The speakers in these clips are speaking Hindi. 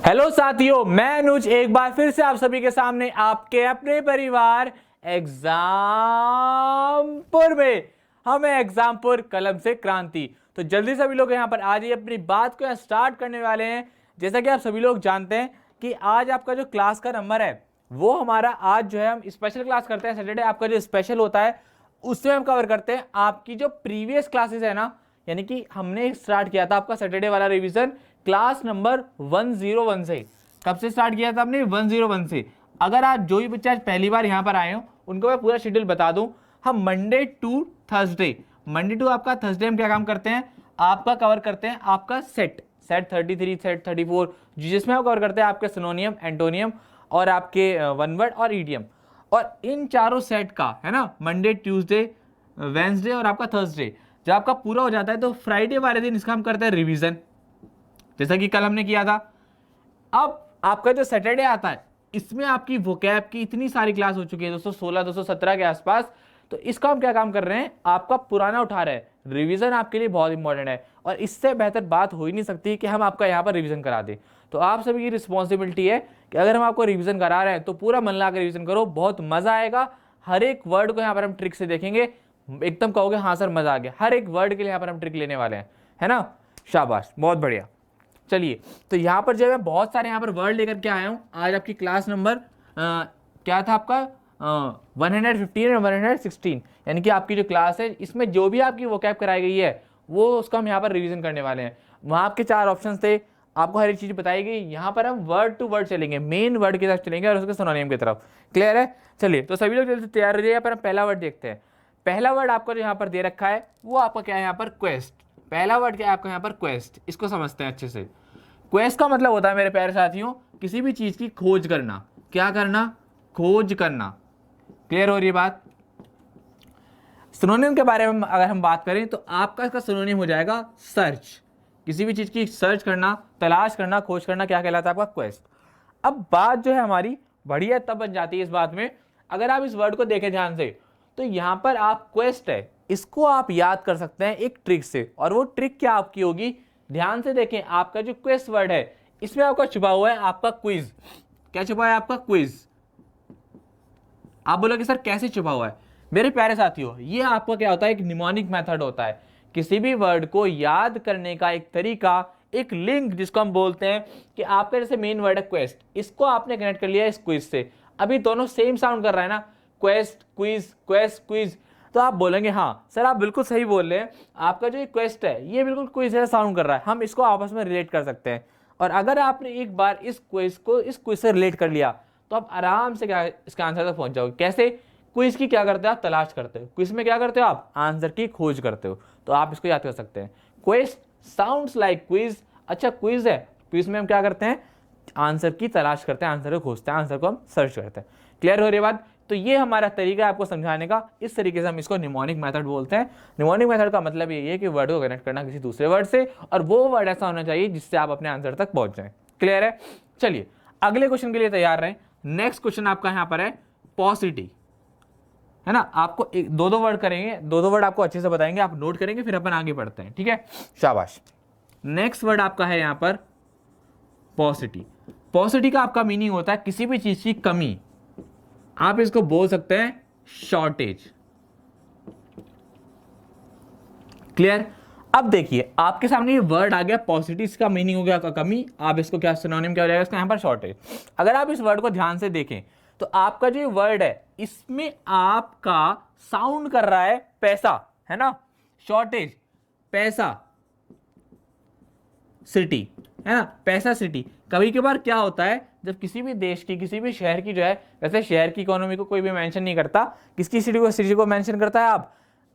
हेलो साथियों, मैं अनुज एक बार फिर से आप सभी के सामने आपके अपने परिवार एग्जामपुर में। हम हैं एग्जामपुर कलम से क्रांति। तो जल्दी सभी लोग यहाँ पर आज ही अपनी बात को स्टार्ट करने वाले हैं। जैसा कि आप सभी लोग जानते हैं कि आज आपका जो क्लास का नंबर है वो हमारा आज जो है हम स्पेशल क्लास करते हैं। सैटरडे आपका जो स्पेशल होता है उसमें हम कवर करते हैं आपकी जो प्रीवियस क्लासेस है ना, यानी कि हमने स्टार्ट किया था आपका सैटरडे वाला रिवीजन क्लास नंबर 101 से। कब से स्टार्ट किया था हमने? 101 से। अगर आज जो भी बच्चे आज पहली बार यहाँ पर आए हो उनको मैं पूरा शेड्यूल बता दूं। हम मंडे टू आपका थर्सडे हम क्या काम करते हैं, आपका कवर करते हैं आपका सेट 33 सेट 34, जिसमें हम कवर करते हैं आपके सिनोनियम, एंटोनियम और आपके वन वर्ड और ईडियम। और इन चारों सेट का है ना मंडे, ट्यूसडे, वेंसडे और आपका थर्सडे जब आपका पूरा हो जाता है तो फ्राइडे वाले दिन इसका हम करते हैं रिवीजन, जैसा कि कल हमने किया था। अब आपका जो सैटरडे आता है इसमें आपकी वोकैब की इतनी सारी क्लास हो चुकी है 216 217 के आसपास। तो इसका हम क्या काम कर रहे हैं, आपका पुराना उठा रहे हैं। रिवीजन आपके लिए बहुत इंपॉर्टेंट है और इससे बेहतर बात हो ही नहीं सकती कि हम आपका यहाँ पर रिवीजन करा दें। तो आप सभी की रिस्पॉन्सिबिलिटी है कि अगर हम आपको रिवीजन करा रहे हैं तो पूरा मन लगा कर रिवीजन करो, बहुत मजा आएगा। हर एक वर्ड को यहाँ पर हम ट्रिक से देखेंगे, एकदम कहोगे हाँ सर मजा आ गया। हर एक वर्ड के लिए यहाँ पर हम ट्रिक लेने वाले हैं, है ना। शाबाश, बहुत बढ़िया। चलिए, तो यहाँ पर जो मैं बहुत सारे यहाँ पर वर्ड लेकर के आया हूँ। आज आपकी क्लास नंबर क्या था आपका 115 और 116, यानी कि आपकी जो क्लास है इसमें जो भी आपकी वोकैब कराई गई है वो उसका हम यहाँ पर रिवीजन करने वाले हैं। वहाँ आपके 4 ऑप्शन थे, आपको हर एक चीज़ बताई गई। यहाँ पर हम वर्ड टू वर्ड चलेंगे, मेन वर्ड के साथ चलेंगे और उसके सिनोनिम की तरफ। क्लियर है? चलिए, तो सभी लोग जल्दी से तैयार रहिए। पर हम पहला वर्ड देखते हैं। पहला वर्ड आपका जो यहाँ पर दे रखा है वो आपका क्या है यहाँ पर, क्वेस्ट। पहला वर्ड क्या है आपका यहाँ पर, क्वेस्ट। इसको समझते हैं अच्छे से। क्वेस्ट का मतलब होता है मेरे प्यारे साथियों किसी भी चीज की खोज करना। क्या करना? खोज करना। क्लियर हो रही है बात? सिनोनिम के बारे में अगर हम बात करें तो आपका इसका सिनोनिम हो जाएगा सर्च। किसी भी चीज की सर्च करना, तलाश करना, खोज करना क्या कहलाता है आपका, क्वेस्ट। अब बात जो है हमारी बढ़िया तब बन जाती है इस बात में, अगर आप इस वर्ड को देखें ध्यान से तो यहां पर आप क्वेस्ट है इसको आप याद कर सकते हैं एक ट्रिक से। और वो ट्रिक क्या आपकी होगी, ध्यान से देखें। आपका जो क्वेस्ट वर्ड है इसमें आपका छुपा हुआ है आपका क्विज। क्या छुपा है आपका? क्विज। आप बोलोगे सर कैसे छुपा हुआ है? मेरे प्यारे साथियों, ये आपका क्या होता है, एक निमोनिक मेथड होता है। किसी भी वर्ड को याद करने का एक तरीका, एक लिंक जिसको हम बोलते हैं कि आपका जैसे मेन वर्ड है क्वेस्ट, इसको आपने कनेक्ट कर लिया इस क्विज से। अभी दोनों सेम साउंड कर रहा है ना, क्वेस्ट क्विज, क्वेस्ट क्विज। तो आप बोलेंगे हाँ सर आप बिल्कुल सही बोल रहे हैं, आपका जो क्वेस्ट है ये बिल्कुल क्विज जैसा साउंड कर रहा है, हम इसको आपस में रिलेट कर सकते हैं। और अगर आपने एक बार इस क्विज को इस क्विज से रिलेट कर लिया तो आप आराम से क्या इसका आंसर तक पहुंच जाओगे। कैसे? क्विज की क्या करते हो आप, तलाश करते हो। क्विज में क्या करते हो आप, आंसर की खोज करते हो। तो आप इसको याद कर सकते हैं, क्वेस्ट साउंड्स लाइक क्विज। अच्छा क्विज है, क्विज में हम क्या करते हैं, आंसर की तलाश करते हैं, आंसर को खोजते हैं, आंसर को हम सर्च करते हैं। क्लियर हो रही बात? तो ये हमारा तरीका है आपको समझाने का। इस तरीके से हम इसको निमोनिक मेथड बोलते हैं। निमोनिक मेथड का मतलब ये है कि वर्ड को कनेक्ट करना किसी दूसरे वर्ड से, और वो वर्ड ऐसा होना चाहिए जिससे आप अपने आंसर तक पहुंच जाएं। क्लियर है? चलिए अगले क्वेश्चन के लिए तैयार रहें। नेक्स्ट क्वेश्चन आपका यहाँ पर है पॉसिटी, है ना। आपको दो वर्ड करेंगे, दो वर्ड आपको अच्छे से बताएंगे, आप नोट करेंगे, फिर अपन आगे बढ़ते हैं। ठीक है, शाबाश। नेक्स्ट वर्ड आपका है यहाँ पर पॉसिटी। पॉसिटी का आपका मीनिंग होता है किसी भी चीज की कमी। आप इसको बोल सकते हैं शॉर्टेज। क्लियर? अब देखिए आपके सामने ये वर्ड आ गया पॉसिटी, इसका मीनिंग हो गया कमी। आप इसको क्या सिनोनिम क्या हो जाएगा इसका यहाँ पर, शॉर्टेज। अगर आप इस वर्ड को ध्यान से देखें तो आपका जो वर्ड है इसमें आपका साउंड कर रहा है पैसा, है ना। शॉर्टेज, पैसा, सिटी, है ना, पैसा सिटी। कभी कभार क्या होता है जब किसी भी देश की, किसी भी शहर की जो है, वैसे शहर की इकोनॉमी को कोई भी मेंशन नहीं करता, किसकी सिटी को मेंशन करता है आप,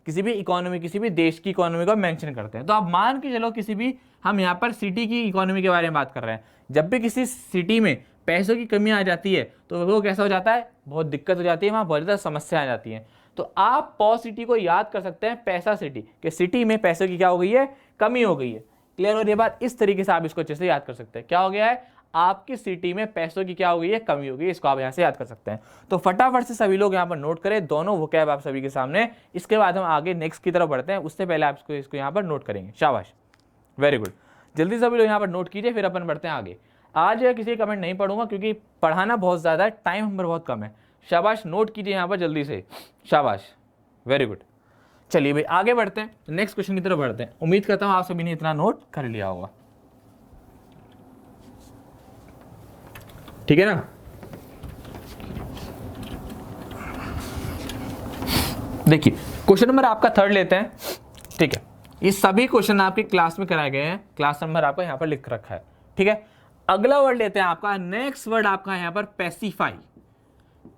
किसी भी इकोनॉमी, किसी भी देश की इकोनॉमी को मेंशन करते हैं। तो आप मान के चलो किसी भी, हम यहाँ पर सिटी की इकोनॉमी के बारे में बात कर रहे हैं। जब भी किसी सिटी में पैसों की कमी आ जाती है तो वो कैसा हो जाता है, बहुत दिक्कत हो जाती है, वहाँ बहुत ज़्यादा समस्या आ जाती है। तो आप पॉस सिटी को याद कर सकते हैं पैसा सिटी, कि सिटी में पैसों की क्या हो गई है, कमी हो गई है। क्लियर हो रही है बात? इस तरीके से आप इसको अच्छे से याद कर सकते हैं। क्या हो गया है, आपकी सिटी में पैसों की क्या हो गई है, कमी हो गई है। इसको आप यहाँ से याद कर सकते हैं। तो फटाफट से सभी लोग यहाँ पर नोट करें, दोनों वोकैब आप सभी के सामने। इसके बाद हम आगे नेक्स्ट की तरफ बढ़ते हैं, उससे पहले आप इसको यहाँ पर नोट करेंगे। शाबाश, वेरी गुड। जल्दी सभी लोग यहाँ पर नोट कीजिए, फिर अपन बढ़ते हैं आगे। आज या किसी कमेंट नहीं पढ़ूंगा क्योंकि पढ़ाना बहुत ज़्यादा है, टाइम हम पर बहुत कम है। शाबाश, नोट कीजिए यहाँ पर जल्दी से, शाबाश, वेरी गुड। चलिए भाई आगे बढ़ते हैं, नेक्स्ट क्वेश्चन की तरफ बढ़ते हैं। उम्मीद करता हूँ आप सभी ने इतना नोट कर लिया होगा, ठीक है ना। देखिए क्वेश्चन नंबर आपका 3 लेते हैं, ठीक है। ये सभी क्वेश्चन आपके क्लास में कराए गए हैं, क्लास नंबर आपका यहाँ पर लिख रखा है, ठीक है। अगला वर्ड लेते हैं आपका, नेक्स्ट वर्ड आपका यहाँ पर पैसिफाई।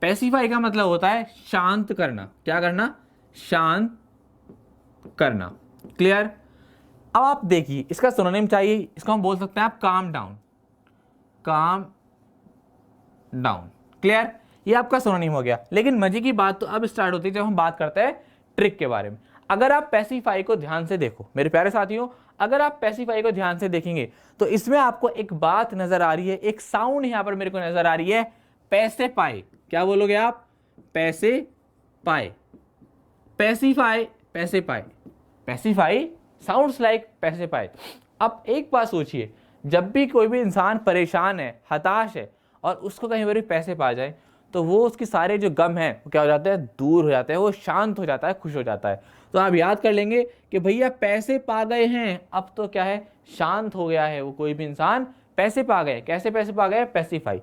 पैसिफाई का मतलब होता है शांत करना। क्या करना? शांत करना। क्लियर? अब आप देखिए इसका सिनोनिम चाहिए, इसको हम बोल सकते हैं आप calm down. Calm down, clear? ये आपका सिनोनिम हो गया। लेकिन मजे की बात तो अब स्टार्ट होती है जब हम बात करते हैं ट्रिक के बारे में। अगर आप पैसिफाई को ध्यान से देखो मेरे प्यारे साथियों, अगर आप पैसिफाई को ध्यान से देखेंगे तो इसमें आपको एक बात नजर आ रही है, एक साउंड यहां पर मेरे को नजर आ रही है, पैसे पाए। क्या बोलोगे आप? पैसे पाए। पैसिफाई, पैसे पाए। पैसिफाई साउंड्स लाइक पैसे पाए। अब एक बात सोचिए, जब भी कोई भी इंसान परेशान है, हताश है और उसको कहीं पर पैसे पा जाए तो वो उसके सारे जो गम हैं वो क्या हो जाते हैं? दूर हो जाते हैं, वो शांत हो जाता है, खुश हो जाता है। तो आप याद कर लेंगे कि भैया पैसे पा गए हैं, अब तो क्या है? शांत हो गया है वो कोई भी इंसान, पैसे पा गए। कैसे पैसे पा गए? पैसिफाई।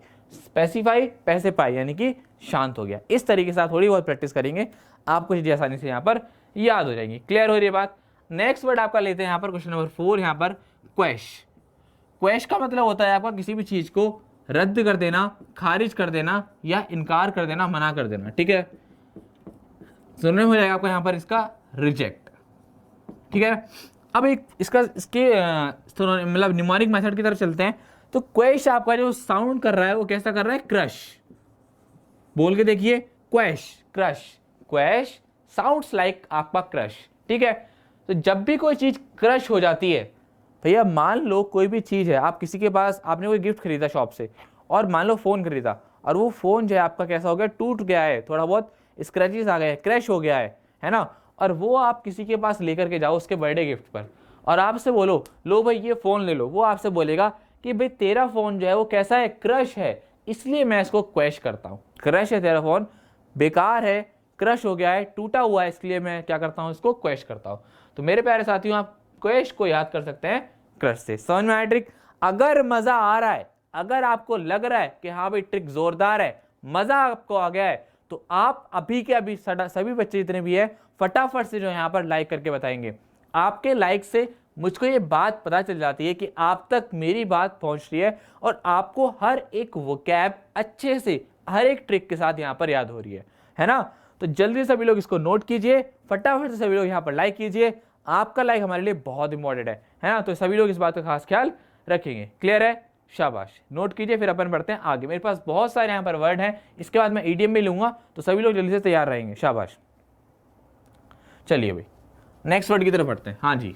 पैसिफाई, पैसे पाए, यानी कि शांत हो गया। इस तरीके से आप थोड़ी बहुत प्रैक्टिस करेंगे, आपको चीजें आसानी से यहाँ पर याद हो जाएंगी। क्लियर हो रही है बात? नेक्स्ट वर्ड आपका लेते हैं यहाँ पर, क्वेश्चन नंबर 4 यहाँ पर, क्वेश। क्वेश का मतलब होता है आपका किसी भी चीज को रद्द कर देना, खारिज कर देना या इनकार कर देना, मना कर देना, ठीक है। सुनने में हो जाएगा आपको यहाँ पर इसका रिजेक्ट, ठीक है। अब एक इसके मतलब न्यूमेरिक मेथड की तरफ चलते हैं। तो क्वेश आपका जो साउंड कर रहा है वो कैसा कर रहा है? क्रश। बोल के देखिए, क्वेश, क्रश। क्वेश साउंड्स लाइक आपका क्रश, ठीक है। तो जब भी कोई चीज क्रश हो जाती है, भैया मान लो कोई भी चीज़ है, आप किसी के पास, आपने कोई गिफ्ट खरीदा शॉप से और मान लो फ़ोन खरीदा और वो फ़ोन जो है आपका कैसा हो गया? टूट गया है, थोड़ा बहुत स्क्रैचेस आ गए, क्रैश हो गया है ना। और वो आप किसी के पास लेकर के जाओ उसके बर्थडे गिफ्ट पर और आपसे बोलो लो भाई ये फ़ोन ले लो, वो आपसे बोलेगा कि भाई तेरा फ़ोन जो है वो कैसा है? क्रश है, इसलिए मैं इसको क्वेश करता हूँ। क्रश है तेरा फ़ोन, बेकार है, क्रश हो गया है, टूटा हुआ है, इसलिए मैं क्या करता हूँ? इसको क्वेश करता हूँ। तो मेरे प्यारे साथियों, आप क्वेश को याद कर सकते हैं क्रश से। समझ में आया ट्रिक? अगर मजा आ रहा है, अगर आपको लग रहा है कि हाँ भाई ट्रिक जोरदार है, मजा आपको आ गया है, तो आप अभी के अभी सभी बच्चे जितने भी है फटाफट से जो यहाँ पर लाइक करके बताएंगे। आपके लाइक से मुझको ये बात पता चल जाती है कि आप तक मेरी बात पहुंच रही है और आपको हर एक वोकैब अच्छे से हर एक ट्रिक के साथ यहाँ पर याद हो रही है ना। तो जल्दी से सभी लोग इसको नोट कीजिए, फटाफट से सभी लोग यहाँ पर लाइक कीजिए। आपका लाइक हमारे लिए बहुत इंपॉर्टेंट है ना। तो सभी लोग इस बात का खास ख्याल रखेंगे। क्लियर है? शाबाश, नोट कीजिए। फिर अपन बढ़ते हैं आगे। मेरे पास बहुत सारे यहाँ पर वर्ड हैं, इसके बाद मैं ईडीएम भी लूंगा, तो सभी लोग जल्दी से तैयार रहेंगे। शाबाश, चलिए भाई नेक्स्ट वर्ड की तरफ बढ़ते हैं। हाँ जी,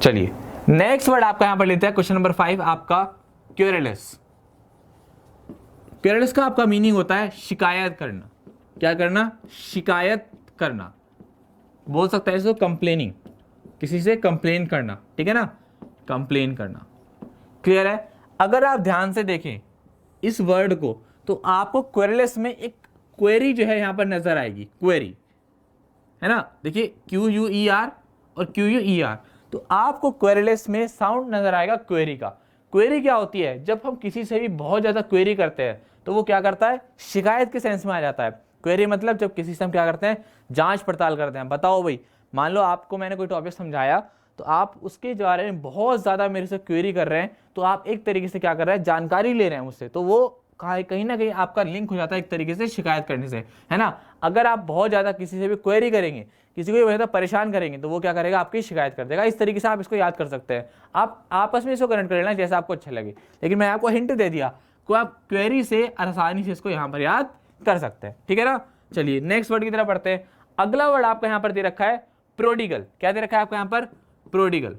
चलिए नेक्स्ट वर्ड आपका यहां पर लेते हैं, क्वेश्चन नंबर 5 आपका, क्यूरेलेस। क्यूरेलेस का आपका मीनिंग होता है शिकायत करना। क्या करना? शिकायत करना। बोल सकता है इसको कंप्लेनिंग, किसी से कंप्लेन करना, ठीक है ना, कंप्लेन करना। क्लियर है? अगर आप ध्यान से देखें इस वर्ड को तो आपको क्वेरेलेस में एक क्वेरी जो है यहां पर नजर आएगी, क्वेरी, है ना। देखिए QUER और QUER, तो आपको क्वेरीलेस में साउंड नजर आएगा क्वेरी का। क्वेरी क्या होती है? जब हम किसी से भी बहुत ज्यादा क्वेरी करते हैं तो वो क्या करता है? शिकायत के सेंस में आ जाता है। क्वेरी मतलब जब किसी से हम क्या करते हैं? जांच पड़ताल करते हैं। बताओ भाई, मान लो आपको मैंने कोई टॉपिक समझाया तो आप उसके बारे में बहुत ज्यादा मेरे से क्वेरी कर रहे हैं, तो आप एक तरीके से क्या कर रहे हैं? जानकारी ले रहे हैं मुझसे, तो वो कहीं ना कहीं आपका लिंक हो जाता है एक तरीके से शिकायत करने से, है ना। अगर आप बहुत ज्यादा किसी से भी क्वेरी करेंगे, किसी को भी परेशान करेंगे, तो वो क्या करेगा? आपकी शिकायत कर देगा। इस तरीके से आप इसको याद कर सकते हैं। आप आपस में इसको कनेक्ट कर लेना जैसा आपको अच्छा लगे, लेकिन मैं आपको हिंट दे दिया को आप क्वेरी से आसानी से इसको यहाँ पर याद कर सकते हैं, ठीक है ना। चलिए नेक्स्ट वर्ड की तरफ पढ़ते हैं। अगला वर्ड आपका यहाँ पर दे रखा है प्रोडिगल। क्या दे रखा है आपको यहाँ पर? प्रोडिगल।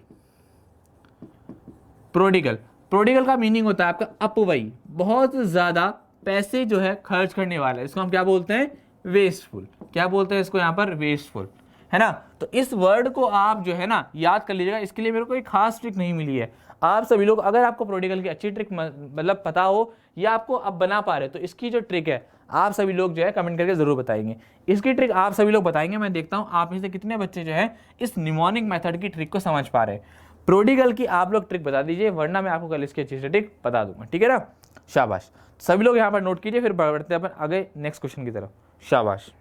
प्रोडिगल, प्रोडिगल का मीनिंग होता है आपका अपव्ययी, बहुत ज्यादा पैसे जो है खर्च करने वाला है। इसको हम क्या बोलते हैं? वेस्टफुल। क्या बोलते हैं इसको यहाँ पर? वेस्टफुल, है ना। तो इस वर्ड को आप जो है ना याद कर लीजिएगा। इसके लिए मेरे को एक खास ट्रिक नहीं मिली है। आप सभी लोग अगर आपको प्रोडिगल की अच्छी ट्रिक मतलब पता हो या आपको अब बना पा रहे, तो इसकी जो ट्रिक है आप सभी लोग जो है कमेंट करके जरूर बताएंगे। इसकी ट्रिक आप सभी लोग बताएंगे। मैं देखता हूँ आप में से कितने बच्चे जो है इस निमोनिक मेथड की ट्रिक को समझ पा रहे हैं। प्रोडिगल की आप लोग ट्रिक बता दीजिए, वरना मैं आपको कल इसकी अच्छी से ट्रिक बता दूंगा, ठीक है ना। शाबाश, सभी लोग यहाँ पर नोट कीजिए, फिर बढ़ते हैं अपन आगे नेक्स्ट क्वेश्चन की तरफ। शाबाश,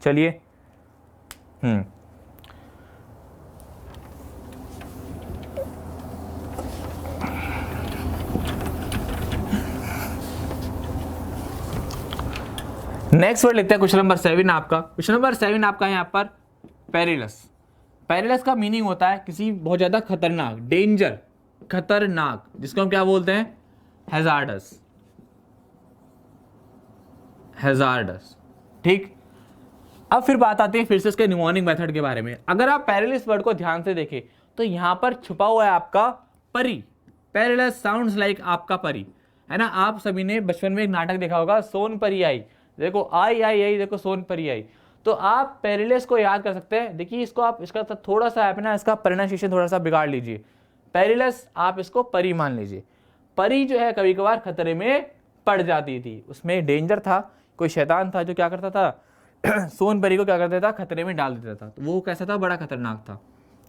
चलिए। नेक्स्ट वर्ड लिखते हैं क्वेश्चन नंबर 7 आपका। क्वेश्चन नंबर 7 आपका यहाँ पर पेरिलस। पेरिलस का मीनिंग होता है किसी बहुत ज्यादा खतरनाक, डेंजर, खतरनाक, जिसको हम क्या बोलते हैं? हैजार्डस। हैजार्डस, ठीक। अब फिर बात आती है फिर से इसके निमोनिक मेथड के बारे में। अगर आप पेरिलस वर्ड को ध्यान से देखें तो यहां पर छुपा हुआ है आपका परी। पेरिलस साउंड्स लाइक आपका परी, है ना। आप सभी ने बचपन में एक नाटक देखा होगा, सोन परी आई, देखो आई आई आई, देखो सोन परी आई। तो आप पेरिलस को याद कर सकते हैं। देखिए इसको आप इसका थोड़ा सा है ना, इसका प्रोनाउंसिएशन थोड़ा सा बिगाड़ लीजिए। पेरिलस आप इसको परी मान लीजिए। परी जो है कभी कभार खतरे में पड़ जाती थी, उसमें डेंजर था, कोई शैतान था जो क्या करता था सोन परी को क्या करता था? खतरे में डाल देता था। तो वो कैसा था? बड़ा खतरनाक था।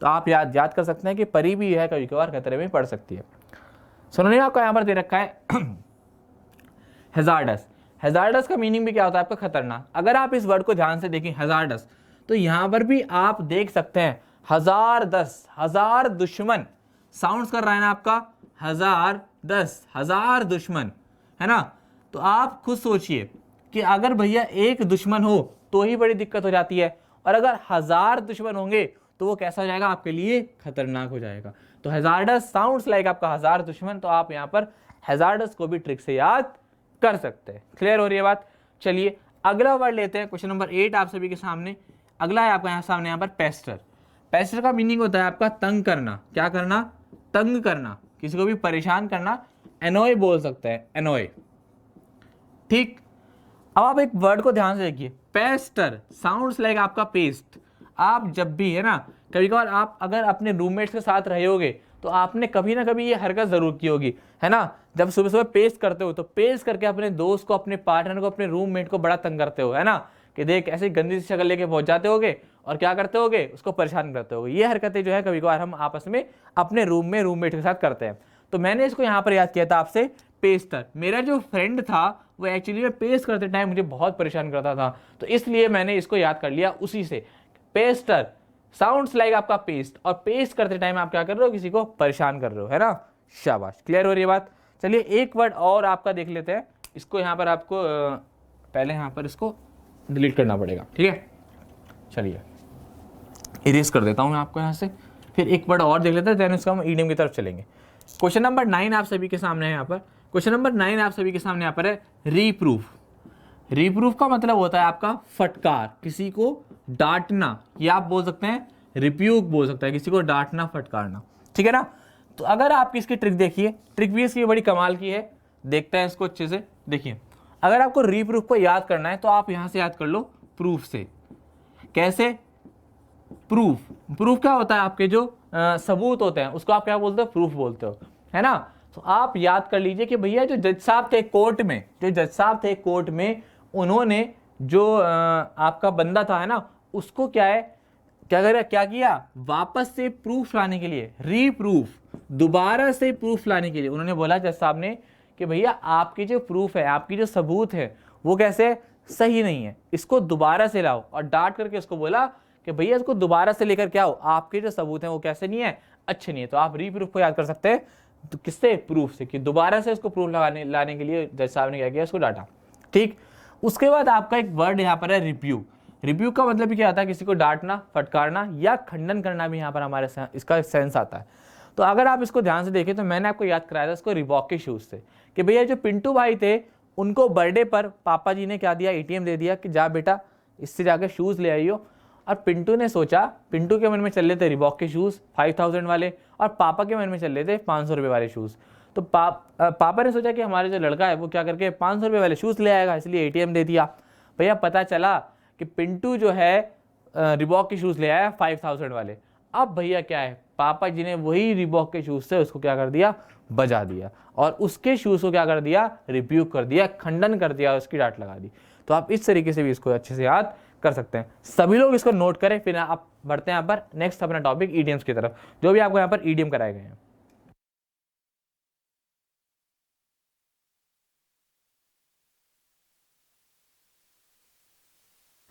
तो आप याद कर सकते हैं कि परी भी है कभी कभार खतरे में पड़ सकती है। सुनिए आपको यहाँ पर दे रखा है हैजार्डस। हैजार्डस का मीनिंग भी क्या होता है आपका? खतरनाक। अगर आप इस वर्ड को ध्यान से देखें हैजार्डस, तो यहाँ पर भी आप देख सकते हैं 1010, हजार दुश्मन साउंड्स कर रहा है ना आपका, 1010, हजार दुश्मन, है ना। तो आप खुद सोचिए कि अगर भैया एक दुश्मन हो तो ही बड़ी दिक्कत हो जाती है, और अगर 1000 दुश्मन होंगे तो वो कैसा हो जाएगा आपके लिए? खतरनाक हो जाएगा। तो हैजार्डस साउंड्स लाइक आपका 1000 दुश्मन। तो आप यहाँ पर हैजार्डस को भी ट्रिक से याद कर सकते हैं। क्लियर हो रही है बात? चलिए अगला वर्ड लेते हैं, क्वेश्चन नंबर 8 आप सभी के सामने। अगला है आपका यहाँ सामने यहाँ पर पेस्टर। पेस्टर का मीनिंग होता है आपका तंग करना। क्या करना? तंग करना, किसी को भी परेशान करना। एनॉय बोल सकते हैं, एनॉय, ठीक। अब आप एक वर्ड को ध्यान से देखिए, पेस्टर साउंड्स लाइक आपका पेस्ट। आप जब भी है ना कभी कभार आप अगर अपने रूममेट्स के साथ रहे होगे तो आपने कभी ना कभी ये हरकत जरूर की होगी, है ना। जब सुबह सुबह पेस्ट करते हो तो पेस्ट करके अपने दोस्त को, अपने पार्टनर को, अपने रूममेट को बड़ा तंग करते हो, है ना, कि देख ऐसी गंदी सी शक्ल लेके पहुंच जाते होगे और क्या करते होगे? उसको परेशान करते होगे। ये हरकतें जो है कभी कभार हम आपस में अपने रूम में रूममेट के साथ करते हैं। तो मैंने इसको यहाँ पर याद किया था आपसे, पेस्टर। मेरा जो फ्रेंड था वो एक्चुअली में पेस्ट करते टाइम मुझे बहुत परेशान करता था, तो इसलिए मैंने इसको याद कर लिया उसी से। पेस्टर साउंड्स लाइक आपका पेस्ट, और पेस्ट करते टाइम आप क्या कर रहे हो? किसी को परेशान कर रहे हो, है ना। शाबाश, क्लियर हो रही है बात? चलिए एक वर्ड और आपका देख लेते हैं। इसको यहाँ पर आपको पहले यहाँ पर इसको डिलीट करना पड़ेगा, ठीक है। चलिए इरेज कर देता हूँ मैं आपको यहाँ से। फिर एक वर्ड और देख लेते हैं, देन इसका हम ईडियम की तरफ चलेंगे। क्वेश्चन नंबर 9 आप सभी के सामने है यहाँ पर। क्वेश्चन नंबर 9 आप सभी के सामने यहाँ पर है रीप्रूफ। रीप्रूफ का मतलब होता है आपका फटकार, किसी को डांटना, या आप बोल सकते हैं रिप्यूक बोल सकते हैं, किसी को डांटना, फटकारना, ठीक है ना। तो अगर आप इसकी ट्रिक देखिए, ट्रिक भी इसकी बड़ी कमाल की है। देखते हैं इसको अच्छे से। देखिए अगर आपको रीप्रूफ को याद करना है तो आप यहां से याद कर लो प्रूफ से। कैसे? प्रूफ, प्रूफ क्या होता है? आपके जो सबूत होते हैं उसको आप क्या बोलते हो? प्रूफ बोलते हो, है ना। तो आप याद कर लीजिए कि भैया जो जज साहब थे कोर्ट में, जो जज साहब थे कोर्ट में, उन्होंने जो आपका बंदा था, है ना, उसको क्या है, क्या किया? वापस से प्रूफ लाने के लिए, रीप्रूफ, दोबारा से प्रूफ लाने के लिए उन्होंने बोला जज साहब ने कि भैया आपकी जो प्रूफ है, आपकी जो सबूत है, वो कैसे सही नहीं है, इसको दोबारा से लाओ। और डांट करके उसको बोला कि भैया इसको दोबारा से लेकर के आओ, आपके जो सबूत हैं वो कैसे नहीं है, अच्छे नहीं है। तो आप रीप्रूफ को याद कर सकते हैं, तो किससे? प्रूफ से, कि दोबारा से इसको प्रूफ लाने के लिए जज साहब ने क्या किया? इसको डांटा, ठीक। उसके बाद आपका एक वर्ड यहाँ पर है रिप्यूक। रिप्यूक का मतलब भी क्या आता है? किसी को डांटना, फटकारना या खंडन करना भी यहाँ पर हमारे इसका सेंस आता है। तो अगर आप इसको ध्यान से देखें तो मैंने आपको याद कराया था इसको रिबॉक के शूज से, कि भैया जो पिंटू भाई थे उनको बर्थडे पर पापा जी ने क्या दिया? एटीएम दे दिया कि जा बेटा इससे जाकर शूज ले आइयो। और पिंटू ने सोचा, पिंटू के मन में चल रहे थे रिबॉक के शूज 5000 वाले, और पापा के मन में चल रहे थे 500 रुपये वाले शूज। तो पापा ने सोचा कि हमारे जो लड़का है वो क्या करके 500 रुपये वाले शूज ले आएगा, इसलिए एटीएम दे दिया। भैया पता चला कि पिंटू जो है रिबॉक के शूज ले आया 5000 वाले। अब भैया क्या है, पापा जी ने वही रिबॉक के शूज से उसको क्या कर दिया, बजा दिया, और उसके शूज को क्या कर दिया, रिब्यूक कर दिया, खंडन कर दिया, उसकी डांट लगा दी। तो आप इस तरीके से भी इसको अच्छे से याद कर सकते हैं। सभी लोग इसको नोट करें, फिर आप बढ़ते हैं यहाँ पर नेक्स्ट अपना टॉपिक ईडियम्स की तरफ, जो भी आपको यहाँ पर ईडियम कराए गए हैं।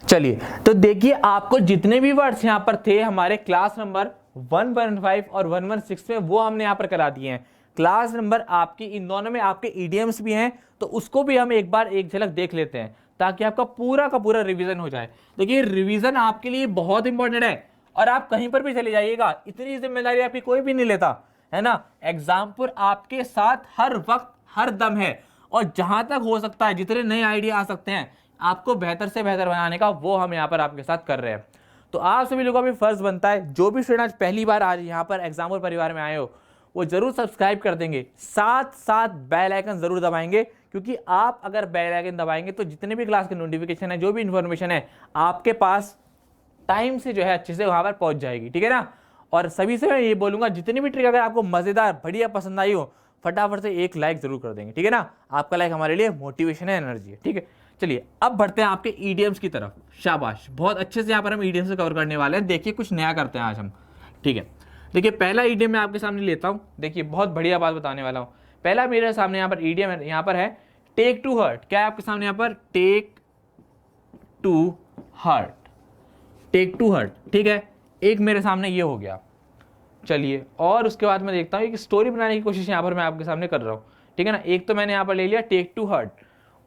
चलिए तो देखिए, आपको जितने भी वर्ड्स यहाँ पर थे हमारे क्लास नंबर 115 और 116 में, वो हमने यहाँ पर करा दिए हैं। क्लास नंबर आपकी इन दोनों में आपके ईडियम्स भी हैं, तो उसको भी हम एक बार एक झलक देख लेते हैं ताकि आपका पूरा का पूरा रिवीजन हो जाए। देखिए रिवीजन आपके लिए बहुत इंपॉर्टेंट है, और आप कहीं पर भी चले जाइएगा, इतनी जिम्मेदारी आपकी कोई भी नहीं लेता है ना। एग्जाम्पल आपके साथ हर वक्त हर दम है, और जहां तक हो सकता है जितने नए आइडिया आ सकते हैं आपको बेहतर से बेहतर बनाने का, वो हम यहाँ पर आपके साथ कर रहे हैं। तो आप सभी लोगों का भी फर्ज बनता है, जो भी स्टूडेंट आज पहली बार आज यहाँ पर एग्जाम्पल परिवार में आए हो, वो जरूर सब्सक्राइब कर देंगे, साथ साथ बेल आइकन जरूर दबाएंगे, क्योंकि आप अगर बेल आइकन दबाएंगे तो जितने भी क्लास के नोटिफिकेशन है, जो भी इंफॉर्मेशन है आपके पास टाइम से जो है अच्छे से वहां पर पहुंच जाएगी, ठीक है ना। और सभी से मैं ये बोलूंगा, जितनी भी ट्रिक अगर आपको मजेदार बढ़िया पसंद आई हो, फटाफट से एक लाइक जरूर कर देंगे, ठीक है ना। आपका लाइक हमारे लिए मोटिवेशन है, एनर्जी है, ठीक है। चलिए अब बढ़ते हैं आपके ईडियम्स की तरफ। शाबाश, बहुत अच्छे से यहाँ पर हम ईडियम्स से कवर करने वाले हैं। देखिए कुछ नया करते हैं आज हम, ठीक है। देखिए पहला ईडियम मैं आपके सामने लेता हूँ। देखिए बहुत बढ़िया बात बताने वाला हूँ। पहला मेरे सामने यहाँ पर ईडियम है, यहाँ पर है टेक टू हर्ट। क्या है आपके सामने यहाँ पर, take to heart, take to heart, ठीक है। एक मेरे सामने ये हो गया। चलिए और उसके बाद मैं देखता हूँ एक स्टोरी बनाने की कोशिश यहाँ पर मैं आपके सामने कर रहा हूँ, ठीक है ना। एक तो मैंने यहाँ पर ले लिया टेक टू हर्ट,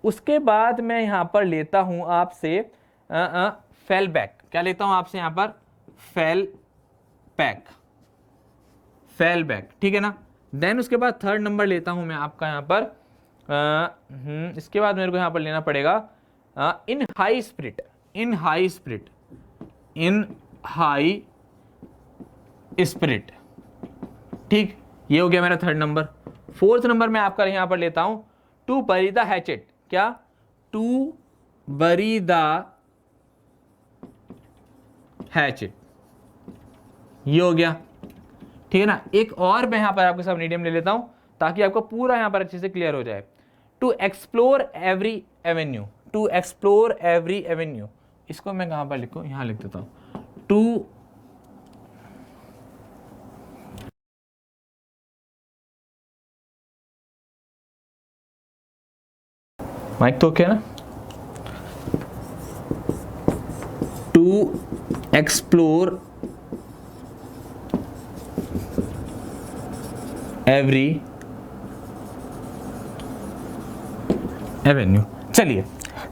उसके बाद मैं यहाँ पर लेता हूँ आपसे फेल बैक। क्या लेता हूँ आपसे यहाँ पर, फेल बैक, फेल बैक, ठीक है ना। देन उसके बाद थर्ड नंबर लेता हूँ मैं आपका यहाँ पर, इसके बाद मेरे को यहाँ पर लेना पड़ेगा इन हाई स्पिरिट, इन हाई स्पिरिट, इन हाई स्पिरिट, ठीक। ये हो गया मेरा थर्ड नंबर। फोर्थ नंबर मैं आपका यहां पर लेता हूं टू बरी द हैचेट। क्या, टू बरी द हैचेट, ये हो गया, ठीक है ना। एक और मैं यहां पर आपके सामने मीडियम ले लेता हूं ताकि आपको पूरा यहां पर अच्छे से क्लियर हो जाए। To explore every avenue, to explore every avenue, इसको मैं कहां पर लिखूं, यहां लिख देता हूं, टू माइक तो क्या ना, टू एक्सप्लोर एवरी एवेन्यू। चलिए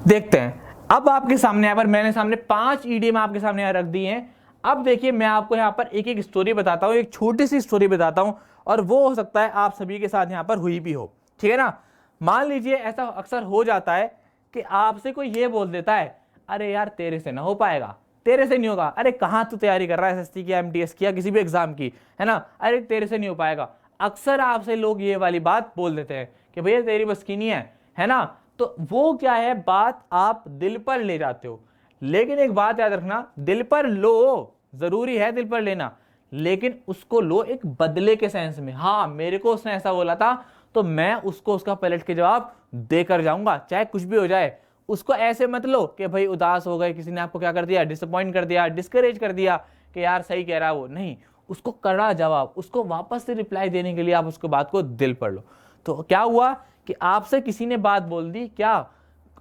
देखते हैं अब आपके सामने यहाँ पर मैंने सामने 5 ईडियम आपके सामने यहाँ रख दिए हैं। अब देखिए मैं आपको यहाँ पर एक एक स्टोरी बताता हूँ, एक छोटी सी स्टोरी बताता हूँ, और वो हो सकता है आप सभी के साथ यहाँ पर हुई भी हो, ठीक है ना। मान लीजिए ऐसा अक्सर हो जाता है कि आपसे कोई ये बोल देता है, अरे यार तेरे से ना हो पाएगा, तेरे से नहीं होगा, अरे कहाँ तू तैयारी कर रहा है एसएससी की, एमटीएस की, या किसी भी एग्जाम की, है ना, अरे तेरे से नहीं हो पाएगा। अक्सर आपसे लोग ये वाली बात बोल देते हैं कि भैया तेरी बस की नहीं है ना। तो वो क्या है, बात आप दिल पर ले जाते हो। लेकिन एक बात याद रखना, दिल पर लो, जरूरी है दिल पर लेना, लेकिन उसको लो एक बदले के सेंस में। हाँ मेरे को उसने ऐसा बोला था तो मैं उसको उसका पलट के जवाब देकर जाऊंगा, चाहे कुछ भी हो जाए। उसको ऐसे मत लो कि भाई उदास हो गए, किसी ने आपको क्या कर दिया, डिसअपॉइंट कर दिया, डिस्करेज कर दिया कि यार सही कह रहा है वो, नहीं, उसको कड़ा जवाब, उसको वापस से रिप्लाई देने के लिए आप उसको बात को दिल पर लो। तो क्या हुआ कि आपसे किसी ने बात बोल दी क्या,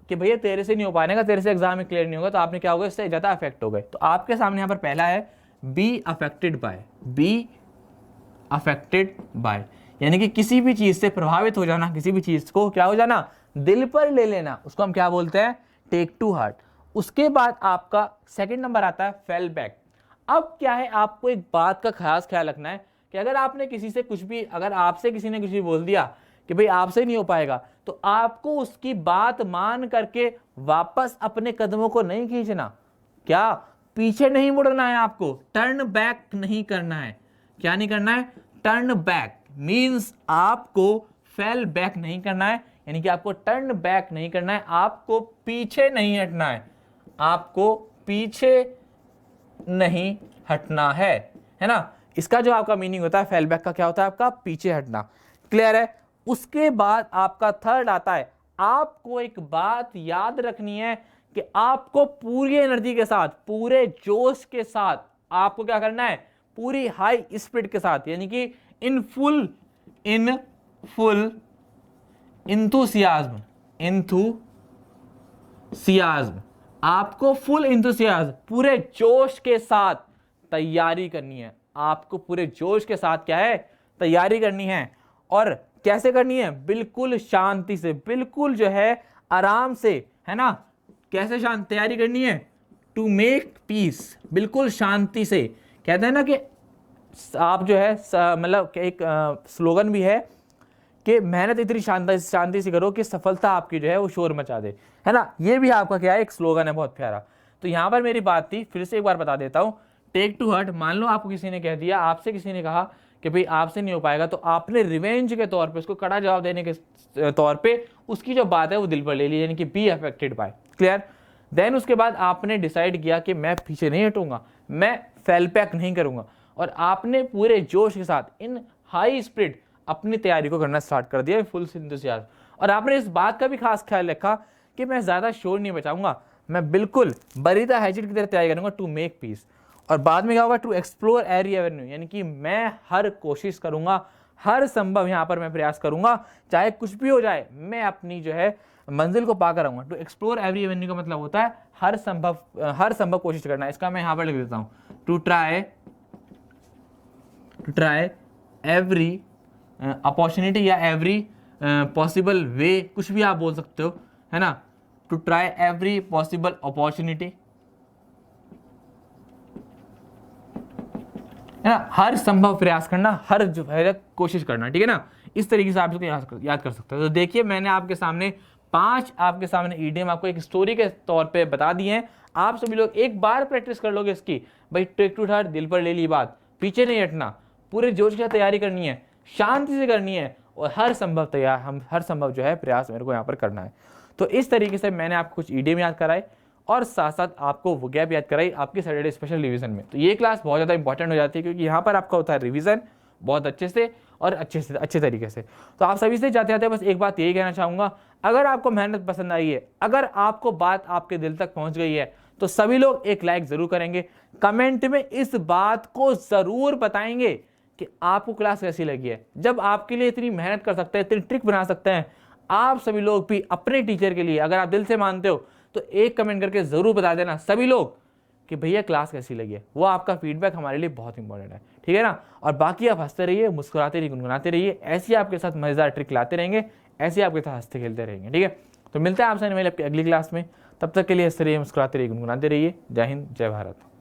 कि भैया तेरे से नहीं हो पाएगा, तेरे से एग्जाम में क्लियर नहीं होगा, तो आपने क्या होगा, इससे ज्यादा अफेक्ट हो गए। तो आपके सामने यहाँ पर पहला है B affected bye, B affected bye, यानी कि किसी भी चीज से प्रभावित हो जाना, किसी भी चीज को क्या हो जाना, दिल पर ले लेना, उसको हम क्या बोलते हैं, टेक टू हार्ट। उसके बाद आपका सेकंड नंबर आता है फेल बैक। अब क्या है, आपको एक बात का खास ख्याल रखना है कि अगर आपने किसी से कुछ भी, अगर आपसे किसी ने कुछ भी बोल दिया कि भाई आपसे नहीं हो पाएगा, तो आपको उसकी बात मान करके वापस अपने कदमों को नहीं खींचना, क्या, पीछे नहीं मुड़ना है, आपको टर्न बैक नहीं करना है। क्या नहीं करना है, टर्न बैक मींस आपको फेल बैक नहीं करना है, यानी कि आपको टर्न बैक नहीं करना है, आपको पीछे नहीं हटना है, आपको पीछे नहीं हटना है ना। इसका जो आपका मीनिंग होता है फेल बैक का, क्या होता है आपका पीछे हटना। क्लियर है। उसके बाद आपका थर्ड आता है, आपको एक बात याद रखनी है कि आपको पूरी एनर्जी के साथ, पूरे जोश के साथ आपको क्या करना है, पूरी हाई स्पीड के साथ, यानी कि इन फुल इंथुसियाज्म, आपको फुल इंथुसियाज्म, पूरे जोश के साथ तैयारी करनी है। आपको पूरे जोश के साथ क्या है, तैयारी करनी है। और कैसे करनी है, बिल्कुल शांति से, बिल्कुल जो है आराम से, है ना। कैसे शांत तैयारी करनी है, टू मेक पीस, बिल्कुल शांति से। कहते हैं ना कि आप जो है मतलब एक स्लोगन भी है कि मेहनत इतनी शांति से करो कि सफलता आपकी जो है वो शोर मचा दे, है ना। ये भी आपका क्या है, एक स्लोगन है बहुत प्यारा। तो यहाँ पर मेरी बात थी, फिर से एक बार बता देता हूँ, टेक टू हार्ट। मान लो आपको किसी ने कह दिया, आपसे किसी ने कहा कि भाई आपसे नहीं हो पाएगा, तो आपने रिवेंज के तौर पे, उसको कड़ा जवाब देने के तौर पे उसकी जो बात है वो दिल पर ले ली, यानी कि be affected by. Clear. Then उसके बाद आपने डिसाइड किया कि मैं पीछे नहीं हटूंगा, मैं फेल बैक नहीं करूंगा, और आपने पूरे जोश के साथ इन हाई स्पीड अपनी तैयारी को करना स्टार्ट कर दिया, फुल इंथुसियाज्म। और आपने इस बात का भी खास ख्याल रखा कि मैं ज्यादा शोर नहीं बचाऊंगा, मैं बिल्कुल बरीदा हैजिट की तरह तैयारी करूंगा, टू मेक पीस। और बाद में क्या होगा, टू एक्सप्लोर एवरी एवेन्यू, यानी कि मैं हर कोशिश करूंगा, हर संभव यहां पर मैं प्रयास करूंगा, चाहे कुछ भी हो जाए, मैं अपनी जो है मंजिल को पाकर आऊंगा। टू एक्सप्लोर एवरी एवेन्यू का मतलब होता है हर संभव कोशिश करना। इसका मैं यहां पर लिख देता हूं, टू ट्राई एवरी अपॉर्चुनिटी या एवरी पॉसिबल वे, कुछ भी आप बोल सकते हो, है ना। To try every possible opportunity, है ना, हर संभव प्रयास करना, हर जो है कोशिश करना, ठीक है ना। इस तरीके से आप इसको याद कर सकते हो। तो देखिए मैंने आपके सामने 5 आपके सामने ईडियम आपको एक स्टोरी के तौर पे बता दिए हैं। आप सभी लोग एक बार प्रैक्टिस कर लोगे इसकी, भाई टेक टू हार्ट, दिल पर ले ली बात, पीछे नहीं हटना, पूरे जोश के साथ तैयारी करनी है, शांति से करनी है, और हर संभव जो है प्रयास मेरे को यहाँ पर करना है। तो इस तरीके से मैंने आपको कुछ ईडियम याद कराए और साथ साथ आपको वो गैप याद कराई आपकी सैटरडे स्पेशल रिवीजन में। तो ये क्लास बहुत ज़्यादा इंपॉर्टेंट हो जाती है, क्योंकि यहाँ पर आपका होता है रिवीजन बहुत अच्छे से और अच्छे तरीके से। तो आप सभी से जाते जाते बस एक बात यही कहना चाहूँगा, अगर आपको मेहनत पसंद आई है, अगर आपको बात आपके दिल तक पहुँच गई है, तो सभी लोग एक लाइक ज़रूर करेंगे, कमेंट में इस बात को ज़रूर बताएंगे कि आपको क्लास कैसी लगी है। जब आपके लिए इतनी मेहनत कर सकते हैं, इतनी ट्रिक बना सकते हैं, आप सभी लोग भी अपने टीचर के लिए, अगर आप दिल से मानते हो तो एक कमेंट करके ज़रूर बता देना सभी लोग कि भैया क्लास कैसी लगी है। वो आपका फीडबैक हमारे लिए बहुत इंपॉर्टेंट है, ठीक है ना। और बाकी आप हंसते रहिए, मुस्कुराते रहिए, गुनगुनाते रहिए, ऐसी आपके साथ मज़ेदार ट्रिक लाते रहेंगे, ऐसे आपके साथ हंसते खेलते रहेंगे, ठीक है। तो मिलते हैं आपसे मेरे अगली क्लास में, तब तक के लिए हंसते रहिए, मुस्कुराते रहिए, गुनगुनाते रहिए। जय हिंद, जय भारत।